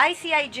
ICIJ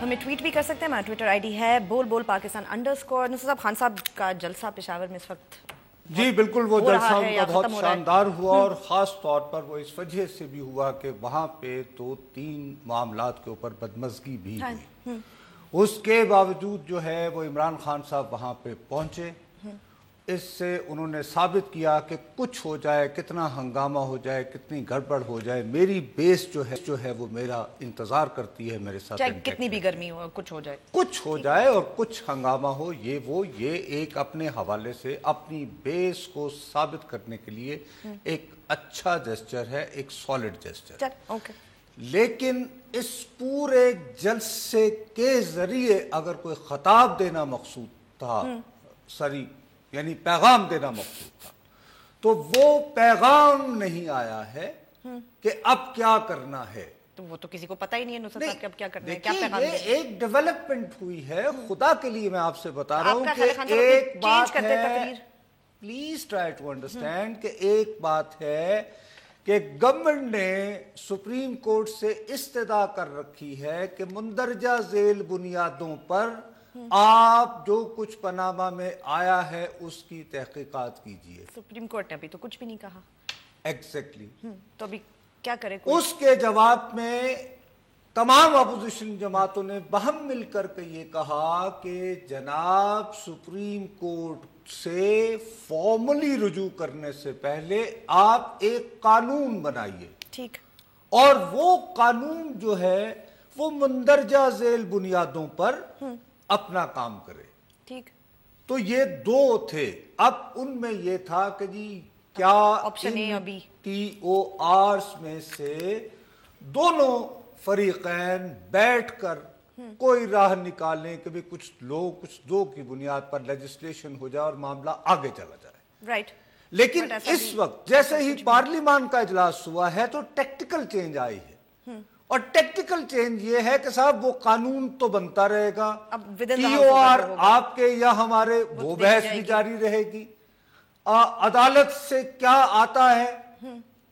آپ ہمیں tweet بھی کر سکتے ہیں. ہمارا ٹویٹر آئی ڈی ہے بول بول پاکستان _ نصر صاحب خان صاحب کا جلسہ پشاور میں اس وقت جی بالکل وہ جلسہ ان کا بہت شاندار ہوا اور خاص طور پر وہ اس وجہ سے بھی ہوا کہ وہاں پہ 2-3 معاملات کے اوپر بدمزگی بھی ہوئی. اس کے باوجود جو ہے وہ عمران خان صاحب وہاں پہ پہنچے. اس سے انہوں نے ثابت کیا کہ کچھ ہو جائے، کتنا ہنگامہ ہو جائے، کتنی گڑبڑ ہو جائے، میری بیس جو ہے وہ میرا انتظار کرتی ہے میرے ساتھ. چاہے کتنی بھی گرمی ہو، کچھ ہو جائے اور کچھ ہنگامہ ہو، یہ ایک اپنے حوالے سے اپنی بیس کو ثابت کرنے کے لیے ایک اچھا جسچر ہے، ایک سالڈ جسچر. لیکن اس پورے جلسے کے ذریعے اگر کوئی خطاب دینا مقصود تھا، یعنی پیغام دینا مقصود تھا، تو وہ پیغام نہیں آیا ہے کہ اب کیا کرنا ہے. تو وہ تو کسی کو پتہ ہی نہیں ہے نصرت صاحب کہ اب کیا کرنا ہے، کیا دیکھیے پیغام یہ ایک ڈیولپمنٹ ہوئی ہے. خدا کے لیے میں آپ سے بتا رہا ہوں کہ ایک بات ہے، پلیز ٹرائی ٹو انڈرسٹینڈ، کہ ایک بات ہے کہ گورنمنٹ نے سپریم کورٹ سے استدعا کر رکھی ہے کہ مندرجہ ذیل بنیادوں پر آپ جو کچھ پاناما میں آیا ہے اس کی تحقیقات کیجئے. سپریم کورٹ نے ابھی تو کچھ بھی نہیں کہا. ایگزیکٹلی. تو ابھی کیا کرے؟ اس کے جواب میں تمام اپوزیشن جماعتوں نے باہم مل کر کے یہ کہا کہ جناب سپریم کورٹ سے فارملی رجوع کرنے سے پہلے آپ ایک قانون بنائیے. ٹھیک. اور وہ قانون جو ہے وہ مندرجہ ذیل بنیادوں پر اپنا کام کرے. ٹھیک. تو یہ دو تھے. اب ان میں یہ تھا کہ جی کیا TORs میں سے دونوں فریقین بیٹھ کر کوئی راہ نکالیں کہ بھی کچھ دو کی بنیاد پر لیجسلیشن ہو جائے اور معاملہ آگے چلا جائے. رائٹ. لیکن اس وقت جیسے ہی پارلیمان کا اجلاس ہوا ہے تو ٹیکٹیکل چینج آئی ہے. اور ٹیکٹیکل چینج یہ ہے کہ صاحب وہ قانون تو بنتا رہے گا، TOR آپ کے یا ہمارے وہ بحث بھی جاری رہے گی. عدالت سے کیا آتا ہے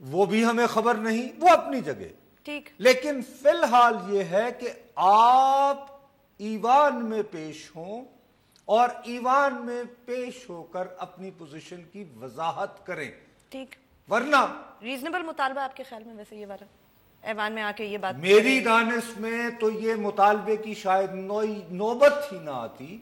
وہ بھی ہمیں خبر نہیں، وہ اپنی جگہ. ٹھیک. لیکن فی الحال یہ ہے کہ آپ ایوان میں پیش ہوں اور ایوان میں پیش ہو کر اپنی پوزیشن کی وضاحت کریں. ٹھیک. ورنہ ریزنیبل مطالبہ آپ کے خیال میں ویسے یہ والا ایوان میں آ کے یہ بات؟ میری دانش میں تو یہ مطالبے کی شاید نوبت ہی نہ آتی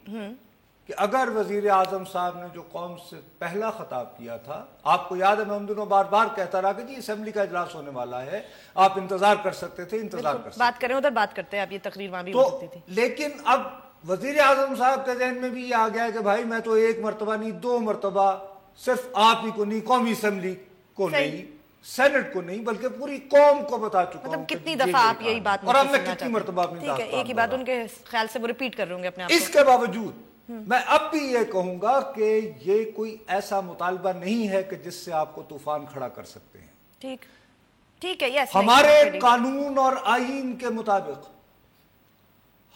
کہ اگر وزیر اعظم صاحب نے جو قوم سے پہلا خطاب کیا تھا، آپ کو یاد ہے میں ان دنوں بار بار کہتا رہا کہ جی اسمبلی کا اجلاس ہونے والا ہے، آپ انتظار کر سکتے تھے، انتظار کر سکتے بات کریں ادھر بات کرتے ہیں. آپ یہ تقریر وہاں بھی ہو سکتی تھی. لیکن اب وزیر اعظم صاحب کے ذہن میں بھی یہ آ گیا ہے کہ بھائی میں تو ایک مرتبہ نہیں 2 مرتبہ صرف آپ ہی کو نہیں، قومی اسمبلی کو نہیں، سینٹ کو نہیں، بلکہ پوری قوم کو بتا چکا ہوں. کتنی دفعہ آپ یہی بات اور اب میں کتنی مرتبہ اپنی ٹھیک ہے ایک ہی بات ان کے خیال سے وہ ریپیٹ کر رہے ہوں گے اپنے آپ. اس کے باوجود میں اب بھی یہ کہوں گا کہ یہ کوئی ایسا مطالبہ نہیں ہے کہ جس سے آپ کو طوفان کھڑا کر سکتے ہیں. ٹھیک. ٹھیک ہے. یس. ہمارے قانون اور آئین کے مطابق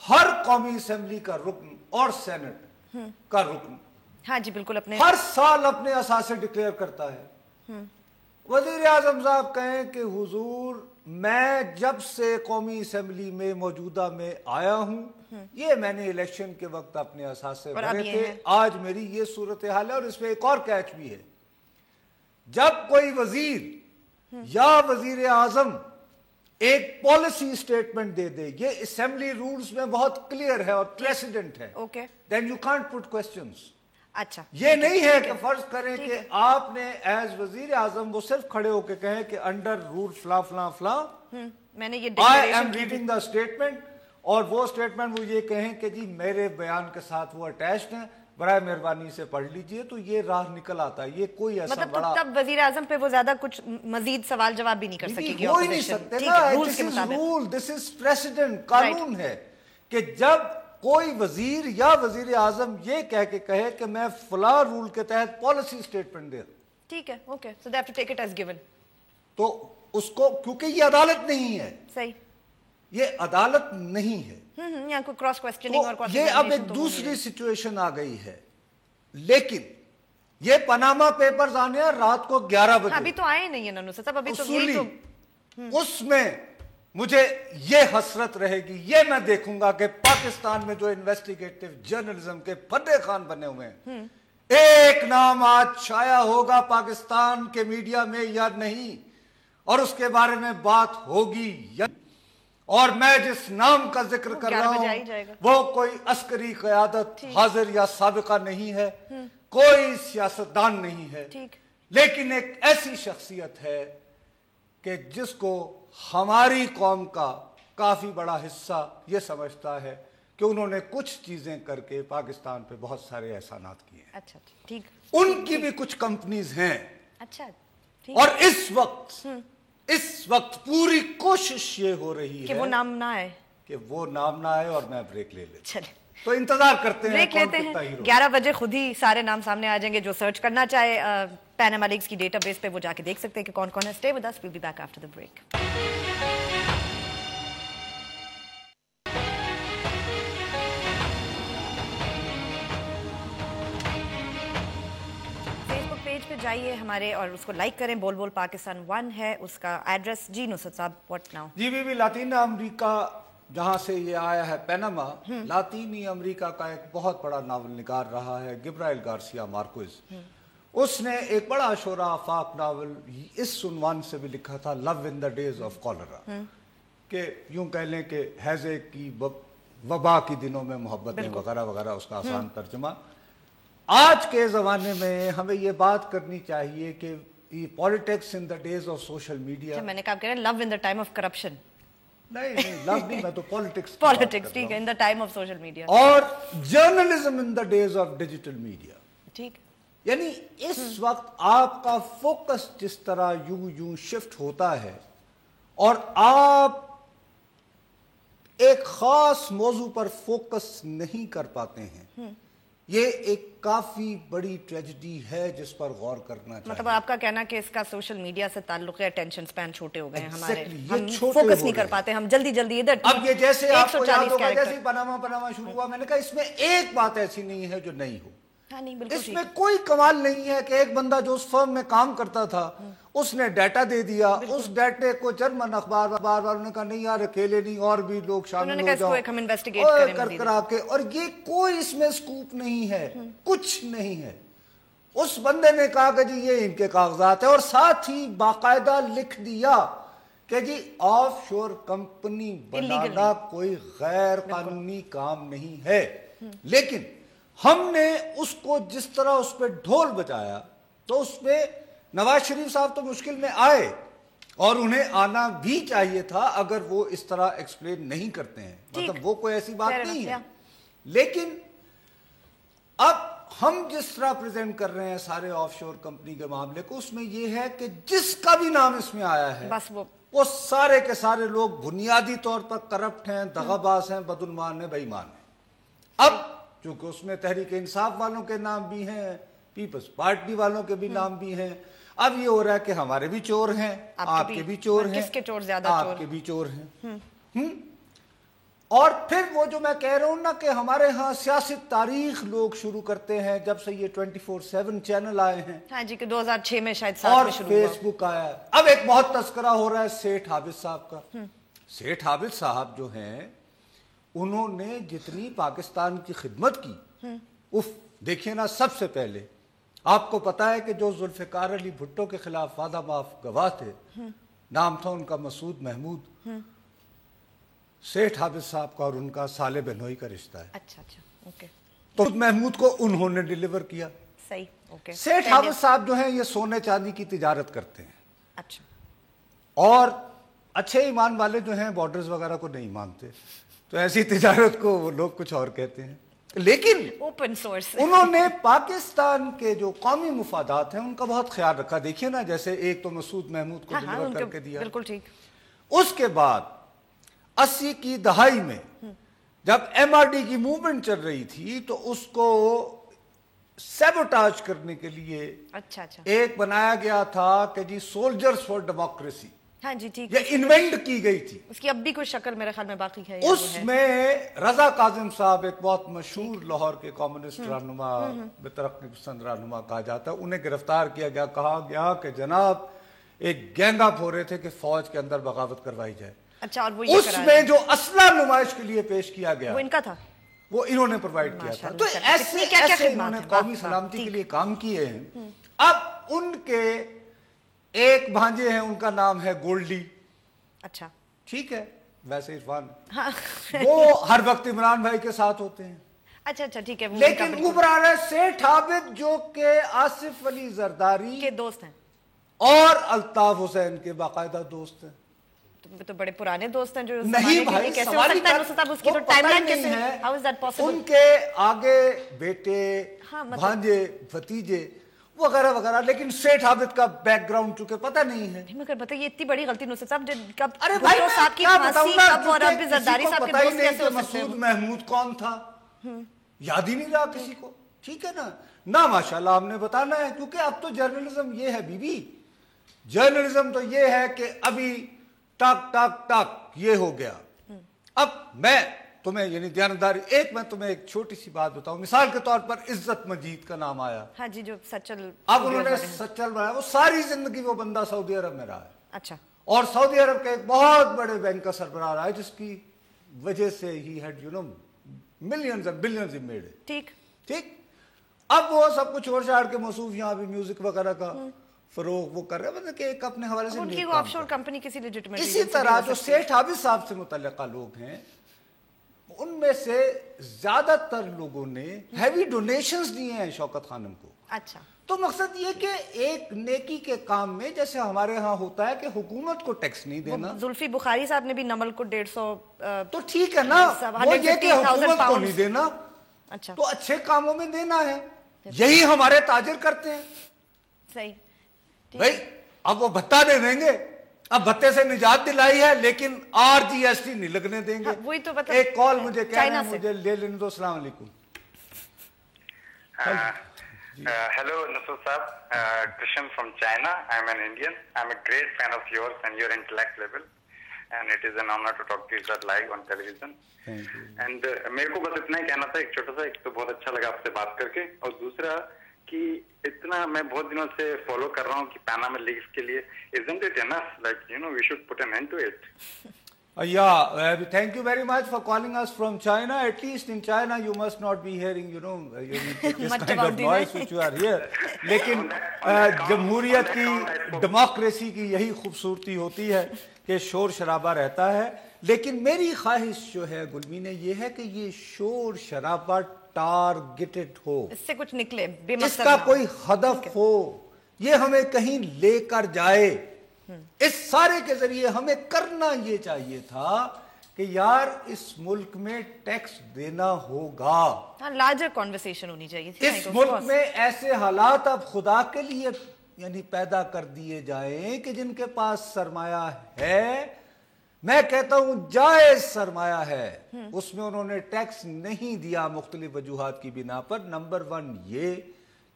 ہر قومی اسمبلی کا رکن اور سینٹ کا رکن ہاں جی بالکل اپنے ہر سال اپنے اثاثے ڈکلیئر کرتا ہے. وزیر اعظم صاحب کہیں کہ حضور میں جب سے قومی اسمبلی میں موجودہ میں آیا ہوں یہ میں نے الیکشن کے وقت اپنے اثاثے بھرے تھے، آج میری یہ صورتحال ہے. اور اس میں ایک اور کیچ بھی ہے، جب کوئی وزیر یا وزیر اعظم ایک پالیسی سٹیٹمنٹ دے دے، یہ اسمبلی رولز میں بہت کلیئر ہے اور پریسیڈنٹ ہے، then you can't put questions. اچھا یہ نہیں ہے کہ فرض کریں کہ آپ نے ایز وزیر اعظم وہ صرف کھڑے ہو کے کہیں کہ انڈر رول فلاں فلاں فلاں میں نے یہ I am reading the statement، اور وہ سٹیٹمنٹ وہ یہ کہیں کہ جی میرے بیان کے ساتھ وہ اٹیچڈ ہیں، برائے مہربانی سے پڑھ لیجئے، تو یہ راہ نکل آتا ہے. یہ کوئی ایسا مطلب بڑا تب وزیر اعظم پہ وہ زیادہ کچھ مزید سوال جواب بھی نہیں کر سکے گی. ہو ہی نہیں سکتے نا. This is rule, this is precedent، قانون ہے کہ جب کوئی وزیر یا وزیر اعظم یہ کہہ کے کہے کہ میں فلاں رول کے تحت پالیسی سٹیٹمنٹ دے. ٹھیک ہے okay. So they have to take it as given. تو اس کو کیونکہ یہ عدالت نہیں ہے. صحیح. یہ عدالت نہیں ہے. یہاں کوئی کراس کوسچننگ اور یہ اب ایک دوسری سچویشن آ گئی ہے. لیکن یہ پاناما پیپرز آنے ہیں رات کو 11 بجے. ابھی تو آئے نہیں ہیں ننو صاحب، ابھی تو یہی تو اس میں مجھے یہ حسرت رہے گی، یہ میں دیکھوں گا کہ پاکستان میں جو انویسٹیگیٹو جرنلزم کے پردے خان بنے ہوئے ہیں، ایک نام آج شائع ہوگا پاکستان کے میڈیا میں یا نہیں، اور اس کے بارے میں بات ہوگی یا نہیں۔ اور میں جس نام کا ذکر کر رہا ہوں وہ کوئی عسکری قیادت حاضر یا سابقہ نہیں ہے، کوئی سیاستدان نہیں ہے، لیکن ایک ایسی شخصیت ہے کہ جس کو ہماری قوم کا کافی بڑا حصہ یہ سمجھتا ہے کہ انہوں نے کچھ چیزیں کر کے پاکستان پہ بہت سارے احسانات کیے ہیں۔ اچھا ٹھیک، ان کی بھی کچھ کمپنیز ہیں، اچھا اور اس وقت پوری کوشش یہ ہو رہی ہے کہ وہ نام نہ آئے، کہ وہ نام نہ آئے اور میں بریک لے لیتا چلے تو انتظار کرتے ہیں بریک لیتے ہیں۔ 11 بجے خود ہی سارے نام سامنے آ جائیں گے، جو سرچ کرنا چاہے پیناما لیکس کی ڈیٹا بیس پہ وہ جا کے دیکھ سکتے ہیں کہ کون کون ہے۔ Stay with us, we'll be back after the break. Page پہ جائیے ہمارے اور اس کو لائک کریں، بول بول پاکستان 1 ہے اس کا ایڈریس۔ جی نصرت صاحب، واٹ ناؤ؟ جی بھی لاطینی امریکہ جہاں سے یہ آیا ہے پیناما، لاطینی امریکہ کا ایک بہت بڑا ناول نگار رہا ہے گبرائیل گارسیا مارکوز۔ اس نے ایک بڑا شورا آفاق ناول اس عنوان سے بھی لکھا تھا، لو in the days of cholera, کہ یوں کہہ لیں کہ ہیضے کی وبا کی دنوں میں محبتیں وغیرہ وغیرہ، اس کا آسان ترجمہ۔ آج کے زمانے میں ہمیں یہ بات کرنی چاہیے کہ politics in the days of social media, میں نے کہا کہ love in the time of corruption, نہیں لو نہیں، میں تو پالیٹکس ٹھیک ہے، in the time of social media, اور journalism in the days of digital media. ٹھیک، یعنی اس وقت آپ کا فوکس جس طرح یوں شفٹ ہوتا ہے اور آپ ایک خاص موضوع پر فوکس نہیں کر پاتے ہیں، یہ ایک کافی بڑی ٹریجڈی ہے جس پر غور کرنا چاہیے۔ مطلب آپ کا کہنا کہ اس کا سوشل میڈیا سے تعلق ہے، اٹینشن سپین چھوٹے ہو گئے ہیں ہمارے، ہم فوکس نہیں کر پاتے، ہم جلدی ادھر۔ اب یہ جیسے آپ کو یاد ہوگا جیسے پناما شروع ہوا، میں نے کہا اس میں ایک بات ایسی نہیں ہے جو نہیں ہو، اس میں کوئی کمال نہیں ہے کہ ایک بندہ جو اس فرم میں کام کرتا تھا اس نے ڈیٹا دے دیا، اس ڈیٹے کو جرمن اخبار والوں نے کہا نہیں یار اکیلے نہیں اور بھی لوگ شامل ہو جاؤ کر کرا کے، اور یہ کوئی اس میں سکوپ نہیں ہے، کچھ نہیں ہے۔ اس بندے نے کہا کہ جی یہ ان کے کاغذات ہیں، اور ساتھ ہی باقاعدہ لکھ دیا کہ جی آف شور کمپنی بنانا کوئی غیر قانونی کام نہیں ہے۔ لیکن ہم نے اس کو جس طرح اس پہ ڈھول بجایا تو اس پہ نواز شریف صاحب تو مشکل میں آئے، اور انہیں آنا بھی چاہیے تھا اگر وہ اس طرح ایکسپلین نہیں کرتے ہیں، مطلب وہ کوئی ایسی بات نہیں ہے۔ لیکن اب ہم جس طرح پریزنٹ کر رہے ہیں سارے آف شور کمپنی کے معاملے کو، اس میں یہ ہے کہ جس کا بھی نام اس میں آیا ہے بس وہ سارے کے سارے لوگ بنیادی طور پر کرپٹ ہیں، دغاباز ہیں، بدعنوان ہیں، بے ایمان ہیں۔ اب چونکہ اس میں تحریک انصاف والوں کے نام بھی ہیں، پیپلز پارٹی والوں کے بھی نام بھی ہیں، اب یہ ہو رہا ہے کہ ہمارے بھی چور ہیں، آپ کے بھی چور ہیں، کس کے چور زیادہ آپ کے بھی چور ہیں۔ اور پھر وہ جو میں کہہ رہا ہوں نا کہ ہمارے ہاں سیاست تاریخ لوگ شروع کرتے ہیں جب سے یہ 24/7 چینل آئے ہیں، ہاں جی کہ 2006 میں شاید اور فیس بک آیا ہے۔ اب ایک بہت تذکرہ ہو رہا ہے سیٹھ حافظ صاحب کا۔ سیٹھ حافظ صاحب جو ہیں انہوں نے جتنی پاکستان کی خدمت کی، دیکھیے نا، سب سے پہلے آپ کو پتا ہے کہ جو ذوالفقار علی بھٹو کے خلاف وعدہ معاف گواہ تھے، نام تھا ان کا مسعود محمود، سیٹھ حافظ صاحب کا اور ان کا سالے بہنوئی کا رشتہ ہے۔ اچھا اوکے، تو محمود کو انہوں نے ڈیلیور کیا۔ صحیح، اوکے۔ سیٹھ حافظ صاحب جو ہیں یہ سونے چاندی کی تجارت کرتے ہیں، اچھا، اور اچھے ایمان والے جو ہیں بارڈرز وغیرہ کو نہیں مانتے، تو ایسی تجارت کو وہ لوگ کچھ اور کہتے ہیں۔ لیکن اوپن سورس انہوں نے پاکستان کے جو قومی مفادات ہیں ان کا بہت خیال رکھا۔ دیکھیے نا، جیسے ایک تو مسعود محمود کو ڈیلیور کر کے دیا، بالکل ٹھیک۔ اس کے بعد 80 کی دہائی میں جب MRD کی موومنٹ چل رہی تھی تو اس کو سیبوٹاج کرنے کے لیے ایک بنایا گیا تھا کہ جی سولجرز فار ڈیموکریسی، ہاں جی ٹھیک، یہ انوینٹ کی گئی تھی۔ اس کی اب بھی کوئی شکل میرے خیال میں باقی ہے۔ اس میں رضا کاظم صاحب ایک بہت مشہور لاہور کے کمیونسٹ رہنما، ترقی پسند رہنما کہا جاتا ہے، انہیں گرفتار کیا گیا، کہا گیا کہ جناب ایک گینگ اپ ہو رہے تھے کہ فوج کے اندر بغاوت کروائی جائے۔ اچھا، اور وہ اس میں جو اسلحہ نمائش کے لیے پیش کیا گیا وہ ان کا تھا، وہ انہوں نے پرووائڈ کیا تھا. تو ایسے انہوں نے قومی سلامتی کے لیے کام کیے ہیں. اب ان کے ایک بھانجے ہیں، ان کا نام ہے گولڈی. اچھا ٹھیک ہے، ویسے عرفان وہ ہر وقت عمران بھائی کے ساتھ ہوتے ہیں. اچھا ٹھیک ہے، لیکن اوپر آ رہا ہے سیٹھ عابد جو کہ آصف علی زرداری کے دوست ہیں اور الطاف حسین کے باقاعدہ دوست ہیں. تو بڑے پرانے دوست ہیں جو نہیں بھائی، کیسے ہو سکتا ہے صاحب، اس کی تو ٹائم لائن کیسے ہے؟ How is that possible? ان کے آگے بیٹے، بھانجے، بھتیجے وغیرہ وغیرہ، لیکن سیٹھ عابد کا بیک گراؤنڈ چونکہ پتہ نہیں ہے. مگر پتہ یہ اتنی بڑی غلطی نصرت صاحب، کب ارے بھائی صاحب کی پھانسی کب اور اب زرداری صاحب کے دوست کیسے ہو سکتے ہیں؟ مسعود محمود کون تھا یاد ہی نہیں رہا کسی کو. ٹھیک ہے نا ماشاءاللہ ہم نے بتانا ہے، کیونکہ اب تو جرنلزم یہ ہے بی جرنلزم تو یہ ہے کہ ابھی ٹک ٹک ٹک یہ ہو گیا. اب میں تمہیں یعنی دیانتداری، میں تمہیں ایک چھوٹی سی بات بتاؤں. مثال کے طور پر عزت مجید کا نام آیا. ہاں جی، جو سچل، اب انہوں نے سچل بنایا. وہ ساری زندگی وہ بندہ سعودی عرب میں رہا ہے. اچھا، اور سعودی عرب کے ایک بہت بڑے بینک کا سربراہ رہا ہے، جس کی وجہ سے he had millions and billions he made. ٹھیک. اب وہ سب کچھ چھوڑ چھاڑ کے موصوف یہاں بھی میوزک وغیرہ کا فروغ وہ کر رہے ہیں، مطلب کہ ایک اپنے حوالے سے ان کی آف شور کمپنی کسی لیجٹمیٹ. اسی طرح جو سیٹھ عابد صاحب سے متعلقہ لوگ ہیں، ان میں سے زیادہ تر لوگوں نے ہیوی ڈونیشنز دیے ہیں شوکت خانم کو. اچھا، تو مقصد یہ کہ ایک نیکی کے کام میں جیسے ہمارے ہاں ہوتا ہے کہ حکومت کو ٹیکس نہیں دینا. زلفی بخاری صاحب نے بھی نمل کو 150 تو ٹھیک ہے نا، وہ یہ کہ حکومت کو نہیں دینا، اچھا تو اچھے کاموں میں دینا ہے. یہی ہمارے تاجر کرتے ہیں. صحیح بھائی اب وہ بھتہ دے دیں گے، اب بھتے سے نجات دلائی ہے لیکن RGST نہیں لگنے دیں گے. وہی تو مطلب ایک کال مجھے کہہ رہے ہیں، مجھے لے لینے دو. السلام علیکم. Hello, Nasir Saab. Krishan from China. I'm an Indian. I'm a great fan of yours and your intellect level. And it is an honor to talk to you sir live on television. Thank you. And میرے کو بس اتنا ہی کہنا تھا، ایک چھوٹا سا، ایک تو بہت اچھا لگا آپ سے بات کر کے، اور دوسرا کہ اتنا میں بہت دنوں سے فالو کر رہا ہوں کہ پاناما لیکس کے لیے isn't it enough? Like, we should put an end to it. Yeah, thank you very much for calling us from China. At least in China you must not be hearing, this kind of noise which you are here. لیکن جمہوریت کی، democracy کی یہی خوبصورتی ہوتی ہے کہ شور شرابہ رہتا ہے. لیکن میری خواہش جو ہے گلمینے یہ ہے کہ یہ شور شرابہ ٹارگیٹڈ ہو، اس سے کچھ نکلے، اس کا کوئی ہدف ہو، یہ ہمیں کہیں لے کر جائے. اس سارے کے ذریعے ہمیں کرنا یہ چاہیے تھا کہ یار اس ملک میں ٹیکس دینا ہوگا. لارجر کنورسیشن ہونی چاہیے تھی. اس ملک میں ایسے حالات اب خدا کے لیے یعنی پیدا کر دیے جائیں کہ جن کے پاس سرمایہ ہے، میں کہتا ہوں جائز سرمایہ ہے، اس میں انہوں نے ٹیکس نہیں دیا مختلف وجوہات کی بنا پر. نمبر 1 یہ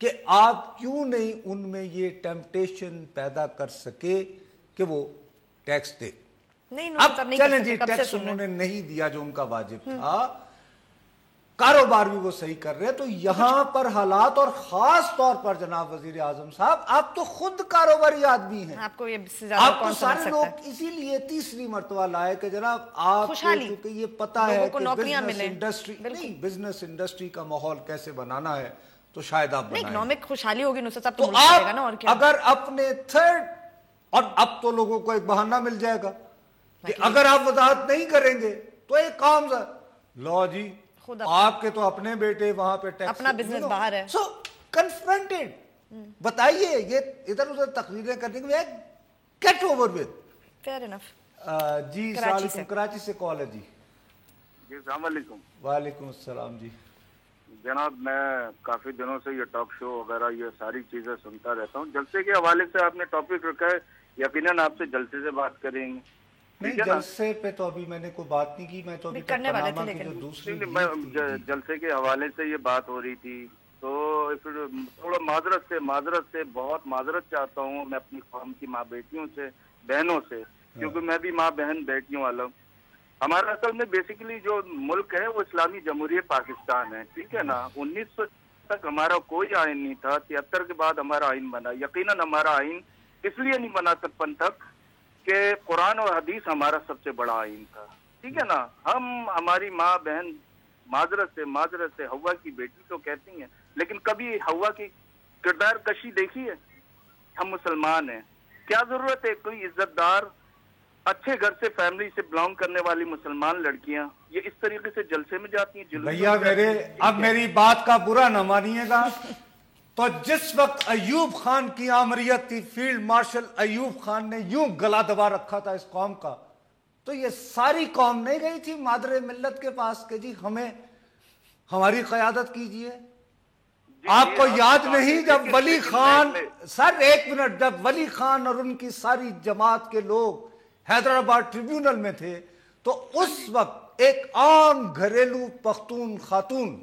کہ آپ کیوں نہیں ان میں یہ ٹیمپٹیشن پیدا کر سکے کہ وہ ٹیکس دے. اب چلیں جی، ٹیکس انہوں نے نہیں دیا جو ان کا واجب تھا، کاروبار بھی وہ صحیح کر رہے. تو یہاں پر حالات، اور خاص طور پر جناب وزیر اعظم صاحب، آپ تو خود کاروباری آدمی ہیں، آپ کو آپ تو سارے لوگ اسی لیے تیسری مرتبہ لائے کہ جناب آپ کو چونکہ یہ پتا ہے کہ بزنس انڈسٹری کا ماحول کیسے بنانا ہے، تو شاید آپ بنائیں. اکنامک خوشحالی ہوگی نصرت صاحب تو آپ اگر اپنے تھرڈ، اور اب تو لوگوں کو ایک بہانہ مل جائے گا کہ اگر آپ وضاحت نہیں کریں گے تو ایک کام لو جی آپ کے تو اپنے بیٹے وہاں پہ ٹیکس، اپنا بزنس باہر ہے، سو کنفرنٹڈ، بتائیے. یہ ادھر ادھر تقریریں کرنے کے بجائے get over with. Fair enough. جی السلام علیکم، کراچی سے کال ہے. جی السلام علیکم. وعلیکم السلام. جی جناب، میں کافی دنوں سے یہ ٹاک شو وغیرہ یہ ساری چیزیں سنتا رہتا ہوں. جلسے کے حوالے سے آپ نے ٹاپک رکھا ہے، یقیناً آپ سے جلسے سے بات کریں گے. نہیں، جلسے پہ تو ابھی میں نے کوئی بات نہیں کی، میں تو ابھی کرنے والے تھے، لیکن جلسے کے حوالے سے یہ بات ہو رہی تھی، تو پھر تھوڑا معذرت سے بہت معذرت چاہتا ہوں میں اپنی قوم کی ماں بیٹیوں سے، بہنوں سے، کیونکہ میں بھی ماں بہن بیٹیوں والا ہوں. ہمارا اصل میں بیسیکلی جو ملک ہے وہ اسلامی جمہوریہ پاکستان ہے، ٹھیک ہے نا. 1900 تک ہمارا کوئی آئین نہیں تھا، 73 کے بعد ہمارا آئین بنا. یقیناً ہمارا آئین اس لیے نہیں بنا 53 تک کہ قرآن اور حدیث ہمارا سب سے بڑا آئین تھا، ٹھیک ہے نا. ہم ہماری ماں بہن معذرت سے ہوا کی بیٹی تو کہتی ہیں، لیکن کبھی ہوا کی کردار کشی دیکھی ہے؟ ہم مسلمان ہیں، کیا ضرورت ہے کوئی عزت دار اچھے گھر سے فیملی سے بلانگ کرنے والی مسلمان لڑکیاں یہ اس طریقے سے جلسے میں جاتی ہیں؟ بھیا اب میری بات کا برا نہ مانیے گا، تو جس وقت ایوب خان کی آمریت تھی، فیلڈ مارشل ایوب خان نے یوں گلا دبا رکھا تھا اس قوم کا، تو یہ ساری قوم نہیں گئی تھی مادر ملت کے پاس کہ جی ہمیں ہماری قیادت کیجیے؟ آپ کو یاد نہیں جب ولی خان، سر ایک منٹ، جب ولی خان اور ان کی ساری جماعت کے لوگ حیدرآباد ٹریبیونل میں تھے تو اس وقت ایک عام گھریلو پختون خاتون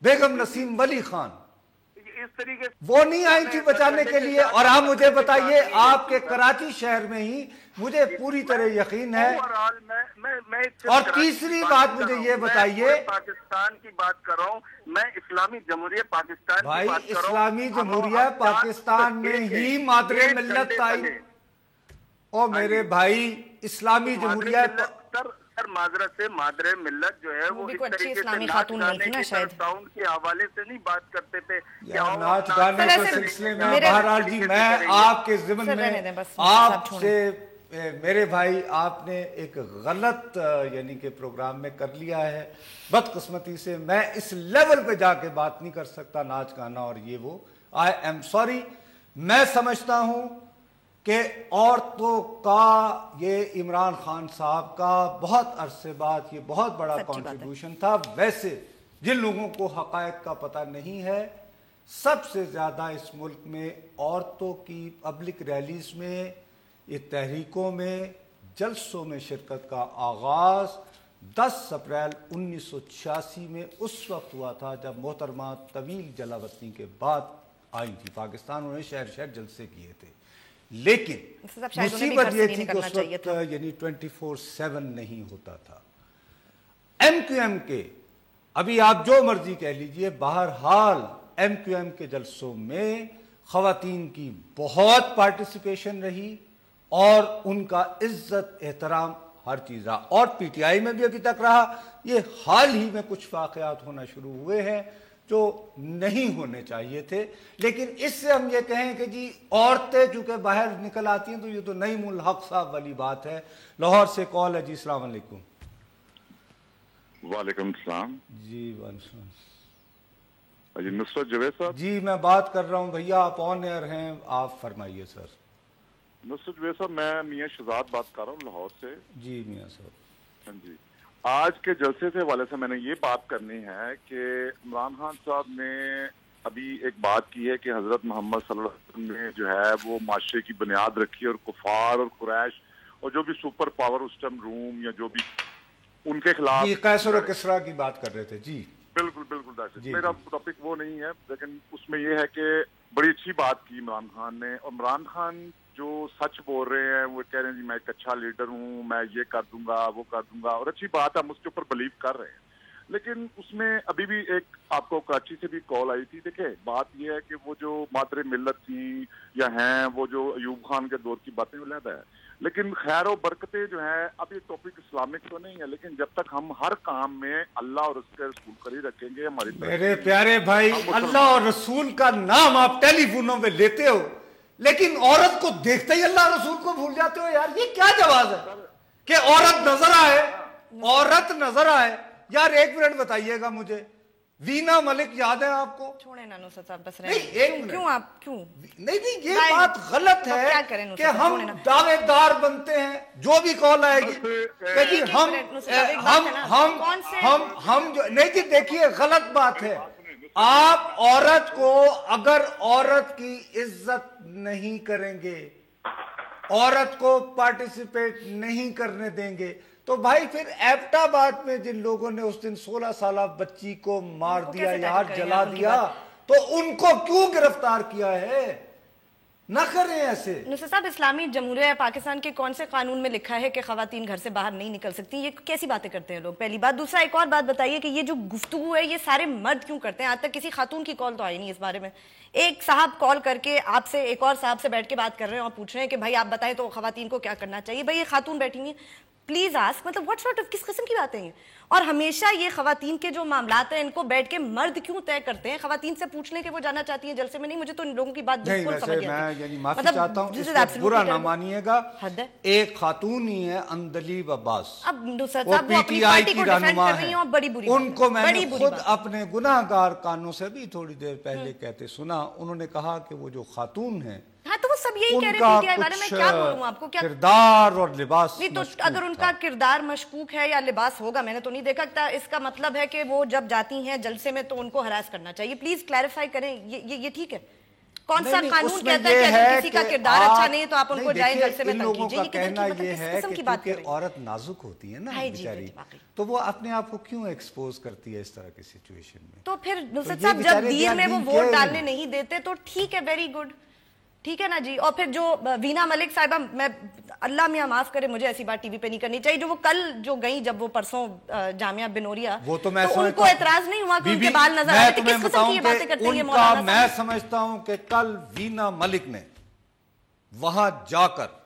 بیگم نسیم ولی خان اس طریقے سے وہ نہیں آئی تھی بچانے کے لیے؟ اور آپ مجھے بتائیے، آپ کے کراچی شہر میں ہی مجھے پوری طرح یقین ہے. اور تیسری بات مجھے یہ بتائیے، پاکستان کی بات کر رہا ہوں میں، اسلامی جمہوریہ پاکستان بھائی اسلامی جمہوریہ پاکستان میں ہی مادر ملت آئی. او میرے بھائی، اسلامی جمہوریہ سر معذرت سے مادر ملت جو ہے وہ اس طریقے سے ناچ گانے کے ساؤنڈ کے حوالے سے نہیں بات کرتے تھے. ناچ گانے کے سلسلے میں بہرحال جی میں آپ کے ضمن میں آپ سے، میرے بھائی آپ نے ایک غلط یعنی کہ پروگرام میں کر لیا ہے. بدقسمتی سے میں اس لیول پہ جا کے بات نہیں کر سکتا ناچ گانا اور یہ وہ. I am sorry. میں سمجھتا ہوں کہ عورتوں کا، یہ عمران خان صاحب کا بہت عرصے بعد یہ بہت بڑا کنٹریبیوشن تھا. ویسے جن لوگوں کو حقائق کا پتہ نہیں ہے، سب سے زیادہ اس ملک میں عورتوں کی پبلک ریلیز میں، یہ تحریکوں میں، جلسوں میں شرکت کا آغاز 10 اپریل 1986 میں اس وقت ہوا تھا جب محترمہ طویل جلا وطنی کے بعد آئی تھی پاکستان. انہوں نے شہر شہر جلسے کیے تھے، لیکن مصیبت یہ تھی کہ اس وقت یعنی 24/7 نہیں ہوتا تھا. ایم کیو ایم کے، ابھی آپ جو مرضی کہہ لیجئے، بہرحال ایم کیو ایم کے جلسوں میں خواتین کی بہت پارٹیسپیشن رہی اور ان کا عزت احترام ہر چیز رہا. اور پی ٹی آئی میں بھی ابھی تک رہا. یہ حال ہی میں کچھ واقعات ہونا شروع ہوئے ہیں جو نہیں ہونے چاہیے تھے، لیکن اس سے ہم یہ کہیں کہ جی عورتیں چونکہ باہر نکل آتی ہیں تو یہ تو نعیم الحق صاحب والی بات ہے. لاہور سے کال ہے جی. السلام علیکم. وعلیکم السلام. جی وعلیکم السلام. جی نصرت جوید صاحب. جی میں بات کر رہا ہوں بھیا، آپ آن ایئر ہیں، آپ فرمائیے سر. نصرت جوید صاحب میں میاں شہزاد بات کر رہا ہوں لاہور سے. جی میاں صاحب. جی آج کے جلسے سے حوالے سے میں نے یہ بات کرنی ہے کہ عمران خان صاحب نے ابھی ایک بات کی ہے کہ حضرت محمد صلی اللہ علیہ وسلم نے جو ہے وہ معاشرے کی بنیاد رکھی اور کفار اور قریش اور جو بھی سپر پاور اس ٹائم روم یا جو بھی ان کے خلاف، جی قیصر و کسریٰ کی بات کر رہے تھے. جی بالکل بالکل. جی میرا ٹاپک وہ نہیں ہے، لیکن اس میں یہ ہے کہ بڑی اچھی بات کی عمران خان نے. اور عمران خان جو سچ بول رہے ہیں، وہ کہہ رہے ہیں جی میں ایک اچھا لیڈر ہوں، میں یہ کر دوں گا وہ کر دوں گا، اور اچھی بات ہے، ہم اس کے اوپر بلیو کر رہے ہیں. لیکن اس میں ابھی بھی ایک آپ کو کراچی سے بھی کال آئی تھی. دیکھیں بات یہ ہے کہ وہ جو مادر ملت تھیں یا ہیں، وہ جو ایوب خان کے دور کی باتیں علیحدہ ہے، لیکن خیر و برکتیں جو ہیں، اب یہ ٹاپک اسلامک تو نہیں ہے، لیکن جب تک ہم ہر کام میں اللہ اور اس کے رسول کا ہی رکھیں گے ہماری. میرے پیارے بھائی، اللہ اور رسول کا نام آپ ٹیلی فونوں میں لیتے ہو لیکن عورت کو دیکھتے ہی اللہ رسول کو بھول جاتے ہو. یار یہ کیا جواز ہے کہ عورت نظر آئے، عورت نظر آئے؟ یار ایک منٹ بتائیے گا مجھے، وینا ملک یاد ہے آپ کو؟ چھوڑیں نا نصرت صاحب، بس کیوں آپ کیوں نہیں یہ بات غلط ہے کہ ہم دعوے دار بنتے ہیں. جو بھی کال آئے گی کہ جی ہم جو نہیں، جی دیکھیے غلط بات ہے. آپ عورت کو اگر عورت کی عزت نہیں کریں گے، عورت کو پارٹیسپیٹ نہیں کرنے دیں گے، تو بھائی پھر ایبٹ آباد میں جن لوگوں نے اس دن 16 سالہ بچی کو مار دیا، یار جلا دیا، تو ان کو کیوں گرفتار کیا ہے؟ نہ کریں ایسے. نصرت صاحب اسلامی جمہوریہ پاکستان کے کون سے قانون میں لکھا ہے کہ خواتین گھر سے باہر نہیں نکل سکتی؟ یہ کیسی باتیں کرتے ہیں لوگ؟ پہلی بات. دوسرا ایک اور بات بتائیے کہ یہ جو گفتگو ہے یہ سارے مرد کیوں کرتے ہیں؟ آج تک کسی خاتون کی کال تو آئی نہیں اس بارے میں. ایک صاحب کال کر کے آپ سے ایک اور صاحب سے بیٹھ کے بات کر رہے ہیں اور پوچھ رہے ہیں کہ بھائی آپ بتائیں تو خواتین کو کیا کرنا چاہیے. بھائی یہ خاتون بیٹھی ہوئی ہیں, پلیز آسک, مطلب واٹ سارٹ آف کس قسم کی باتیں ہیں؟ اور ہمیشہ یہ خواتین کے جو معاملات ہیں ان کو بیٹھ کے مرد کیوں طے کرتے ہیں؟ خواتین سے پوچھ لیں کہ وہ جانا چاہتی ہیں جلسے میں. نہیں, مجھے تو ان لوگوں کی بات بالکل سمجھ نہیں آتی. میں یعنی معافی چاہتا ہوں, اس کو برا نہ مانیے گا, ایک خاتون ہی ہے اندلیب عباس, اب نصرت صاحب وہ اپنی پارٹی کو ڈیفینڈ کر رہی ہیں اور بڑی بری ان کو میں نے خود اپنے گناہ گار کانوں سے بھی تھوڑی دیر پہلے کہتے سنا. انہوں نے کہا کہ وہ جو خاتون ہیں ہاں تو وہ سب یہی کہہ رہے ہیں پی ٹی آئی والے. میں کیا بولوں آپ کو؟ کیا کردار اور لباس نہیں, تو اگر ان کا کردار مشکوک ہے یا لباس ہوگا, میں نے تو نہیں دیکھا, اس کا مطلب ہے کہ وہ جب جاتی ہیں جلسے میں تو ان کو ہراس کرنا چاہیے. پلیز کلیریفائی کریں, یہ ٹھیک ہے؟ کون سا قانون کہتا ہے کہ اگر کسی کا کردار اچھا نہیں ہے تو آپ ان کو جائیں جلسے میں تنقید کیجیے؟ یہ کہنا یہ ہے قسم کی کہ بات کیونکہ عورت نازک ہوتی ہے نا بیچاری, تو وہ اپنے آپ کو کیوں ایکسپوز کرتی ہے اس طرح کی سچویشن میں؟ تو پھر نصرت صاحب جب دیر میں وہ ووٹ ڈالنے نہیں دیتے تو ٹھیک ہے, ویری گڈ, ٹھیک ہے نا جی. اور پھر جو وینا ملک صاحبہ, میں اللہ میاں معاف کرے مجھے ایسی بات ٹی وی پہ نہیں کرنی چاہیے, جو وہ کل جو گئیں جب وہ پرسوں جامعہ بنوریا, وہ تو میں ان کو اعتراض نہیں ہوا کہ ان کے بال نظر آ رہے تھے؟ کس قسم کی یہ باتیں کرتے ہیں یہ مولانا؟ میں سمجھتا ہوں کہ کل وینا ملک نے وہاں جا کر,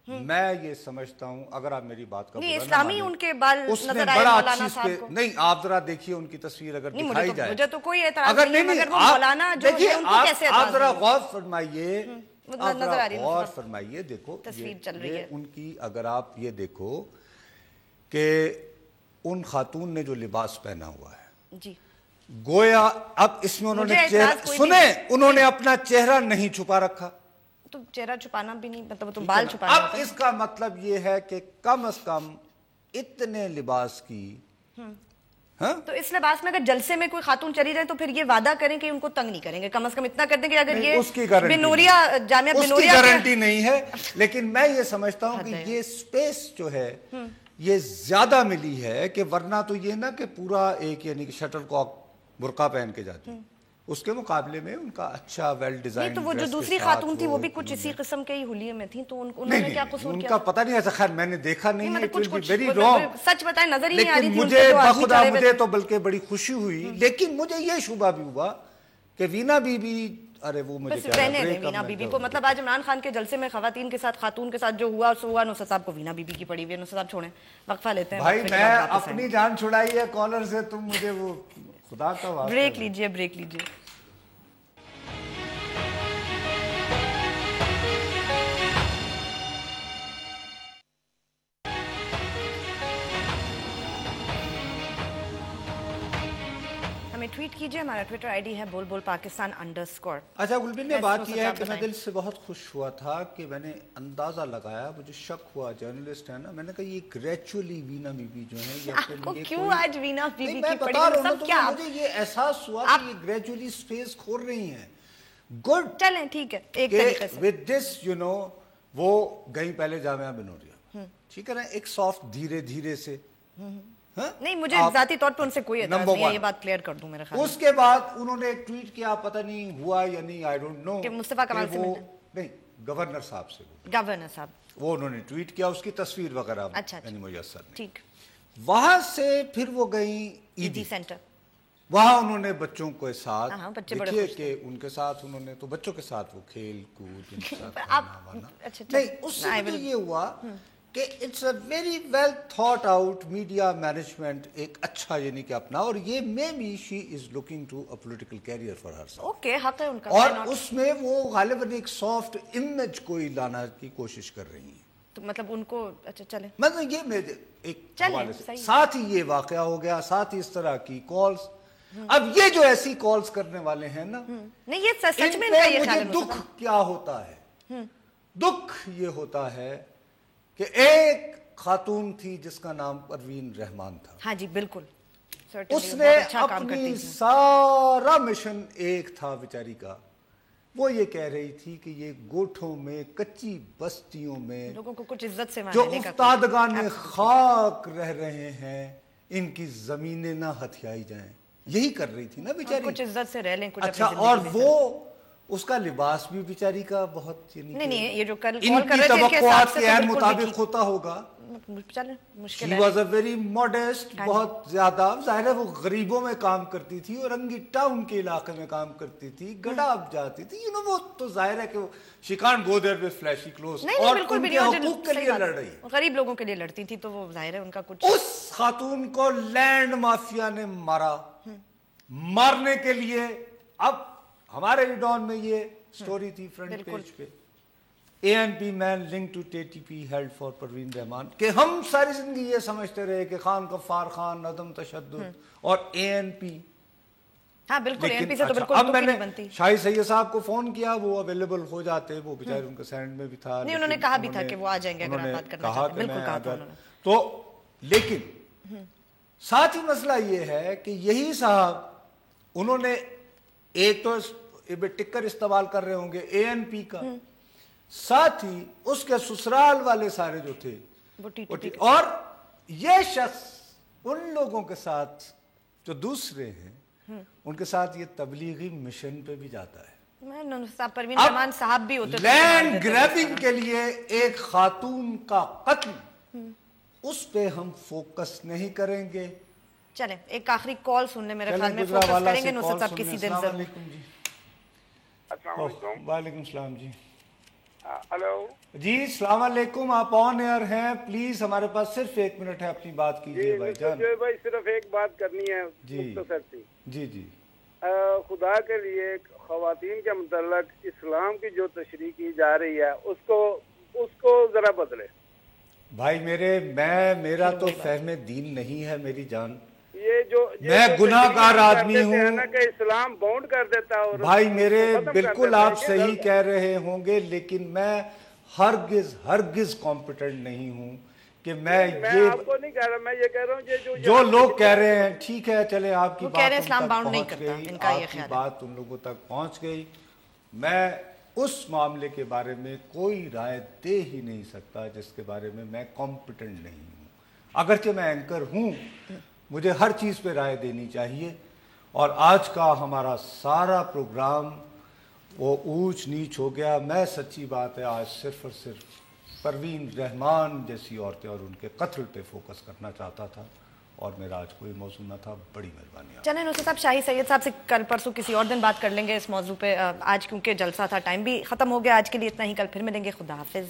میں یہ سمجھتا ہوں, اگر آپ میری بات کا نہیں اسلامی ان کے بال نظر آئے مولانا صاحب کو, نہیں آپ ذرا دیکھیے ان کی تصویر اگر دکھائی جائے, مجھے تو کوئی اعتراض نہیں ہے, مگر وہ مولانا جو ہے ان کو کیسے آپ ذرا غور فرمائیے, نظر آ رہی ہے غور فرمائیے, دیکھو تصویر چل رہی ہے ان کی. اگر آپ یہ دیکھو کہ ان خاتون نے جو لباس پہنا ہوا ہے جی, گویا اب اس میں انہوں نے سنیں, انہوں نے اپنا چہرہ نہیں چھپا رکھا. تو چہرہ چھپانا بھی نہیں, مطلب تو بال چھپانا. اب اس کا مطلب یہ ہے کہ کم از کم اتنے لباس کی, تو اس لباس میں اگر جلسے میں کوئی خاتون چلی جائے تو پھر یہ وعدہ کریں کہ ان کو تنگ نہیں کریں گے, کم از کم اتنا کر دیں کہ اگر یہ بنوریا جامعہ بنوریا, اس کی گارنٹی نہیں ہے, لیکن میں یہ سمجھتا ہوں کہ یہ سپیس جو ہے یہ زیادہ ملی ہے, کہ ورنہ تو یہ نہ کہ پورا ایک یعنی کہ شٹل کاک برقع پہن کے جاتی, اس کے مقابلے میں ان کا اچھا ویل ڈیزائن. تو وہ جو دوسری خاتون تھی وہ بھی کچھ اسی قسم کے ہی حلیے میں تھیں, تو انہوں نے کیا قصور کیا؟ ان کا پتہ نہیں ایسا, خیر میں نے دیکھا نہیں ہے, سچ بتائیں نظر ہی نہیں آ رہی تھی. مجھے بخدا مجھے تو بلکہ بڑی خوشی ہوئی, لیکن مجھے یہ شبہ بھی ہوا کہ وینا بی بی, ارے وہ مجھے رہنے دیں وینا بی بی کو, مطلب آج عمران خان کے جلسے میں خواتین کے ساتھ خاتون کے ساتھ جو ہوا سو ہوا. نصرت صاحب کو وینا بی بی کی پڑی ہوئی ہے. نصرت صاحب چھوڑیں, وقفہ لیتے ہیں. بھائی میں اپنی جان چھڑائی ہے کالر سے, تم مجھے وہ خدا کا واسطہ. بریک لیجئے, بریک لیجئے. ٹویٹ کیجئے, ہمارا ٹویٹر آئی ڈی ہے بول بول پاکستان _ اچھا گلبن نے بات کی ہے کہ میں دل سے بہت خوش ہوا تھا کہ میں نے اندازہ لگایا, مجھے شک ہوا, جرنلسٹ ہے نا, میں نے کہا یہ گریجولی وینا بی بی جو ہے یہ آپ کو کیوں آج وینا بی بی کی پڑی ہے, سب کیا مجھے یہ احساس ہوا کہ یہ گریجولی سپیس کھول رہی ہیں. گڈ, چلیں ٹھیک ہے, ایک طریقے سے ود دس یو نو وہ گئی پہلے جامعہ بنوریا, ٹھیک ہے نا, ایک سافٹ دھیرے دھیرے سے. نہیں مجھے ذاتی طور پر ان سے کوئی اعتراض نہیں ہے, یہ بات کلیئر کر دوں میرے خیال. اس کے بعد انہوں نے ایک ٹویٹ کیا, پتہ نہیں ہوا یا نہیں, آئی ڈونٹ نو, کہ مصطفیٰ کمال سے ملنا, نہیں گورنر صاحب سے, گورنر صاحب وہ انہوں نے ٹویٹ کیا, اس کی تصویر وغیرہ یعنی میسر نہیں. ٹھیک, وہاں سے پھر وہ گئیں ایدی سینٹر, وہاں انہوں نے بچوں کے ساتھ دیکھیے کہ ان کے ساتھ انہوں نے تو بچوں کے ساتھ وہ کھیل کود ان کے ساتھ نہیں, اس سے یہ ہوا کہ it's a very well thought out media management, ایک اچھا یعنی کہ اپنا, اور یہ میں بھی she is looking to a political career for herself. Okay, حق ہے ان کا, اور اس میں وہ غالباً ایک سافٹ امیج کو لانا کی کوشش کر رہی ہیں. تو مطلب ان کو اچھا چلیں, مطلب یہ میں ایک حوالے سے ساتھ ہی یہ واقعہ ہو گیا, ساتھ ہی اس طرح کی کالز. اب یہ جو ایسی کالز کرنے والے ہیں نا, نہیں یہ سچ میں مجھے دکھ کیا ہوتا ہے, دکھ یہ ہوتا ہے کہ ایک خاتون تھی جس کا نام پروین رحمان تھا. ہاں جی بالکل, اس نے اپنی سارا مشن ایک تھا بیچاری کا, وہ یہ کہہ رہی تھی کہ یہ گوٹھوں میں, کچی بستیوں میں لوگوں کو کچھ عزت سے جو افتادگان خاک رہ رہے ہیں, ان کی زمینیں نہ ہتھیائی جائیں, یہی کر رہی تھی نا بیچاری, کچھ عزت سے رہ لیں. اچھا, اور وہ اس کا لباس بھی بیچاری کا بہت نہیں یہ جو کل ان کال کر کی رہے تھے توقعات کے عین مطابق ہوتا ہوگا. مشکل She was a very modest, بہت زیادہ ظاہر ہے وہ غریبوں میں کام کرتی تھی اور رنگی ٹاؤن کے علاقے میں کام کرتی تھی, گڈاب جاتی تھی, وہ تو ظاہر ہے کہ she can't go there with flashy clothes. اور ان کے حقوق کے لیے لڑ رہی ہے, غریب لوگوں کے لیے لڑتی تھی, تو وہ ظاہر ہے ان کا کچھ. اس خاتون کو لینڈ مافیا نے مارا, مارنے کے لیے اب ہمارے ڈان میں یہ سٹوری تھی فرنٹ پیج پہ, ANP main link to TTP held for Parveen Rehman, کہ ہم ساری زندگی یہ سمجھتے رہے کہ خان غفار خان عدم تشدد اور ANP. ہاں بالکل ANP سے تو بالکل اب میں نے بنتی. شاہی سید صاحب کو فون کیا, وہ اویلیبل ہو جاتے, وہ بیچارے ان کے سینڈ میں بھی تھا, نہیں انہوں نے کہا بھی تھا کہ وہ آ جائیں گے اگر آپ بات کرنا چاہتے ہیں, بالکل کہا تھا انہوں نے. تو لیکن ساتھ ہی مسئلہ یہ ہے کہ یہی صاحب انہوں نے ایک تو ٹکر استعمال کر رہے ہوں گے ANP کا, ساتھ ہی اس کے سسرال والے سارے جو تھے, اور یہ شخص ان لوگوں کے ساتھ جو دوسرے ہیں ان کے ساتھ یہ تبلیغی مشن پہ بھی جاتا ہے. پروین رحمان صاحب بھی ہوتے لینڈ گریبنگ کے لیے ایک خاتون کا قتل, اس پہ ہم فوکس نہیں کریں گے. چلیں ایک آخری کال سننے, میرے خیال میں فوکس کریں گے نصرت صاحب کسی دن ضرور. السلام علیکم. وعلیکم السلام. جی ہلو جی السلام علیکم, آپ آن ایئر ہیں, پلیز ہمارے پاس صرف 1 منٹ ہے, اپنی بات کیجیے بھائی جان. جی بھائی صرف ایک بات کرنی ہے مختصر سی. جی جی خدا کے لیے خواتین کے متعلق اسلام کی جو تشریح کی جا رہی ہے اس کو ذرا بدلے بھائی میرے. میرا تو فہم دین نہیں ہے میری جان, یہ جو میں گناہ گار آدمی ہوں کہ اسلام باؤنڈ کر دیتا ہے. بھائی میرے بالکل آپ صحیح کہہ رہے ہوں گے, لیکن میں ہرگز کمپیٹنٹ نہیں ہوں کہ میں یہ آپ کو نہیں کہہ رہا, میں یہ کہہ رہا ہوں جو لوگ کہہ رہے ہیں ٹھیک ہے, چلے آپ کی بات اسلام باؤنڈ نہیں کرتا, ان کا یہ آپ کی خیال ہے, بات ان لوگوں تک پہنچ گئی. میں اس معاملے کے بارے میں کوئی رائے دے ہی نہیں سکتا جس کے بارے میں میں کمپیٹنٹ نہیں ہوں. اگرچہ میں اینکر ہوں, مجھے ہر چیز پہ رائے دینی چاہیے, اور آج کا ہمارا سارا پروگرام وہ اونچ نیچ ہو گیا. میں سچی بات ہے آج صرف اور صرف پروین رحمان جیسی عورتیں اور ان کے قتل پہ فوکس کرنا چاہتا تھا, اور میرا آج کوئی موضوع نہ تھا. بڑی مہربانی. چلیں نصرت صاحب شاہی سید صاحب سے کل پرسوں کسی اور دن بات کر لیں گے اس موضوع پہ. آج کیونکہ جلسہ تھا, ٹائم بھی ختم ہو گیا, آج کے لیے اتنا ہی, کل پھر ملیں گے. خدا حافظ.